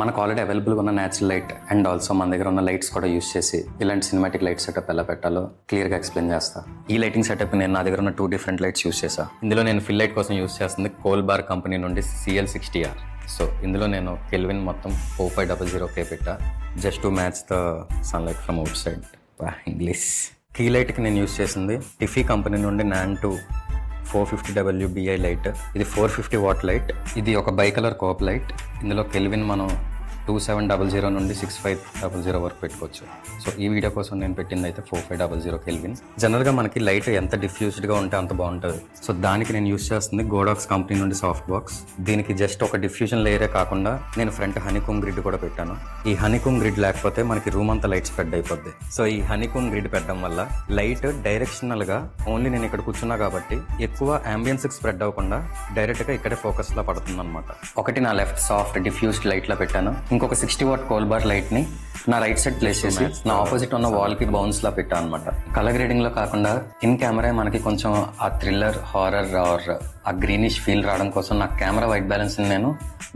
మనకు ఆల్రెడీ అవైలబుల్గా ఉన్న న్యాచురల్ లైట్ అండ్ ఆల్సో మన దగ్గర ఉన్న లైట్స్ కూడా యూస్ చేసి ఇలాంటి సినిమాటిక్ లైట్ సెటప్ ఎలా పెట్టాలో క్లియర్గా ఎక్స్ప్లెయిన్ చేస్తా. ఈ లైటింగ్ సెటప్ నేను నా దగ్గర ఉన్న 2 డిఫరెంట్ లైట్స్ యూస్ చేసా. ఇందులో నేను ఫిల్ లైట్ కోసం యూస్ చేస్తుంది కోల్బార్ కంపెనీ నుండి CL60R. సో ఇందులో నేను కెల్విన్ మొత్తం 4500K పెట్టా, just to match the sunlight from outside. English. Key లైట్కి నేను యూస్ చేసింది టిఫీ కంపెనీ నుండి NAN2 450WBI లైట్. ఇది 450 వాట్ లైట్. ఇది ఒక బై కలర్ కోప్ లైట్. ఇందులో కెల్విన్ మనం 2700 నుండి 6500 వరకు పెట్టుకోవచ్చు. సో ఈ వీడియో కోసం నేను పెట్టింది అయితే 4500 కెల్విన్. జనరల్గా మనకి లైట్ ఎంత డిఫ్యూజ్డ్గా ఉంటే అంత బాగుంటుంది. సో దానికి నేను యూస్ చేస్తుంది గోడాక్స్ కంపెనీ నుండి సాఫ్ట్ బాక్స్. దీనికి జస్ట్ ఒక డిఫ్యూజన్ లేయరే కాకుండా నేను ఫ్రంట్ హనీకోమ్ గ్రిడ్ కూడా పెట్టాను. ఈ హనీకోమ్ గ్రిడ్ లేకపోతే మనకి రూమ్ అంతా లైట్ స్ప్రెడ్ అయిపోద్ది. సో ఈ హనీకోమ్ గ్రిడ్ పెట్టడం వల్ల లైట్ డైరెక్షనల్గా ఓన్లీ నేను ఇక్కడ కూర్చున్నా కాబట్టి ఎక్కువ అంబియన్స్కి స్ప్రెడ్ అవ్వకుండా డైరెక్ట్గా ఇక్కడే ఫోకస్లో పడుతుంది అనమాట. ఒకటి నా లెఫ్ట్ సాఫ్ట్ డిఫ్యూజ్డ్ లైట్లో పెట్టాను. ఇంకొక 60 వాట్ కోల్బార్ లైట్ ని నా రైట్ సైడ్ ప్లేస్ చేసి నా ఆపోజిట్ ఉన్న వాల్ కి బౌన్స్ లా పెట్టా అనమాట. కలర్ గ్రేడింగ్ లో కాకుండా ఇన్ కెమెరా మనకి కొంచెం ఆ థ్రిల్లర్ హారర్ ఆర్ ఆ గ్రీనిష్ ఫీల్ రావడం కోసం నా కెమెరా వైట్ బ్యాలెన్స్ నేను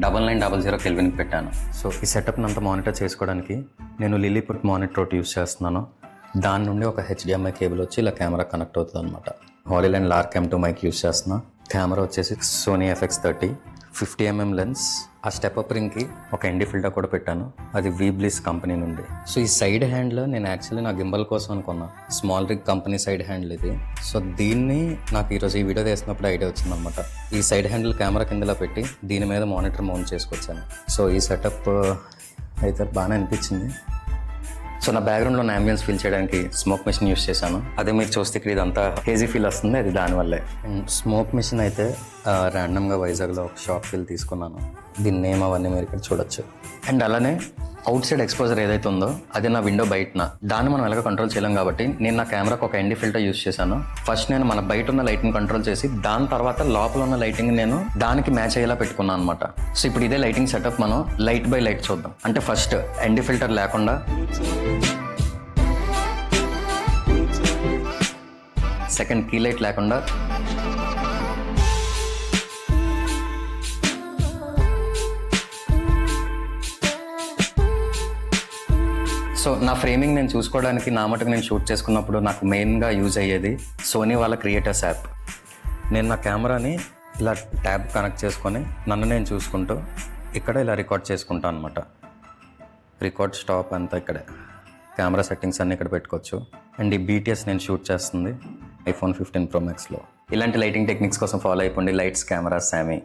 9900 కెల్విన్ పెట్టాను. సో ఈ సెటప్ అంతా మానిటర్ చేసుకోవడానికి నేను లిలీపుట్ మానిటర్ ఒకటి యూస్ చేస్తున్నాను. దాని నుండి ఒక HDMI కేబుల్ వచ్చి ఇలా కెమెరా కనెక్ట్ అవుతుంది అనమాట. Hollyland lark M2 mic use చేస్తున్నా. కెమెరా వచ్చేసి సోనీ FX30 50mm లెన్స్. ఆ స్టెప్ అప్ రింగ్కి ఒక ND ఫిల్టర్ కూడా పెట్టాను, అది వీబ్లిస్ కంపెనీ నుండి. సో ఈ సైడ్ హ్యాండ్లో నేను యాక్చువల్లీ నా గింబల్ కోసం అనుకున్నా. స్మాల్ రిగ్ కంపెనీ సైడ్ హ్యాండిల్ ఇది. సో దీన్ని నాకు ఈరోజు ఈ వీడియో తీసినప్పుడు ఐడియా వచ్చిందనమాట. ఈ సైడ్ హ్యాండిల్ కెమెరా కిందలో పెట్టి దీని మీద మానిటర్ మౌంట్ చేసుకొచ్చాను. సో ఈ సెటప్ అయితే బాగానే అనిపించింది. సో నా బ్యాక్గ్రౌండ్లో నా అంబియన్స్ ఫీల్ చేయడానికి స్మోక్ మిషన్ యూస్ చేశాను. అదే మీరు చూస్తే ఇక్కడ ఇదంతా హేజీ ఫీల్ వస్తుంది, అది దానివల్లే. స్మోక్ మిషన్ అయితే ర్యాండమ్గా వైజాగ్లో ఒక షాప్కి వెళ్ళి తీసుకున్నాను. దీని నేమ్ అవన్నీ మీరు ఇక్కడ చూడొచ్చు. అండ్ అలానే అవుట్ సైడ్ ఎక్స్పోజర్ ఏదైతే ఉందో అది నా విండో బయటన, దాన్ని మనం ఎలాగ కంట్రోల్ చేయలేం కాబట్టి నేను నా కెమెరాకి ఒక ND ఫిల్టర్ యూస్ చేశాను. ఫస్ట్ నేను మన బయట ఉన్న లైట్ని కంట్రోల్ చేసి దాని తర్వాత లోపల ఉన్న లైటింగ్ నేను దానికి మ్యాచ్ అయ్యేలా పెట్టుకున్నాను అనమాట. సో ఇప్పుడు ఇదే లైటింగ్ సెటప్ మనం లైట్ బై లైట్ చూద్దాం. అంటే ఫస్ట్ ND ఫిల్టర్ లేకుండా, సెకండ్ కీ లైట్ లేకుండా, సో నా ఫ్రేమింగ్ నేను చూసుకోవడానికి నా మటుకు నేను షూట్ చేసుకున్నప్పుడు నాకు మెయిన్గా యూజ్ అయ్యేది సోనీ వాళ్ళ క్రియేటర్స్ యాప్. నేను నా కెమెరాని ఇలా ట్యాబ్ కనెక్ట్ చేసుకొని నన్ను నేను చూసుకుంటూ ఇక్కడ ఇలా రికార్డ్ చేసుకుంటాను అనమాట. రికార్డ్ స్టాప్ అంతా ఇక్కడే, కెమెరా సెట్టింగ్స్ అన్నీ ఇక్కడ పెట్టుకోవచ్చు. అండ్ ఈ BTS నేను షూట్ చేస్తుంది iPhone 15 Pro Maxలో. ఇలాంటి లైటింగ్ టెక్నిక్స్ కోసం ఫాలో అయిపోండి. లైట్స్ కెమెరా సామీ.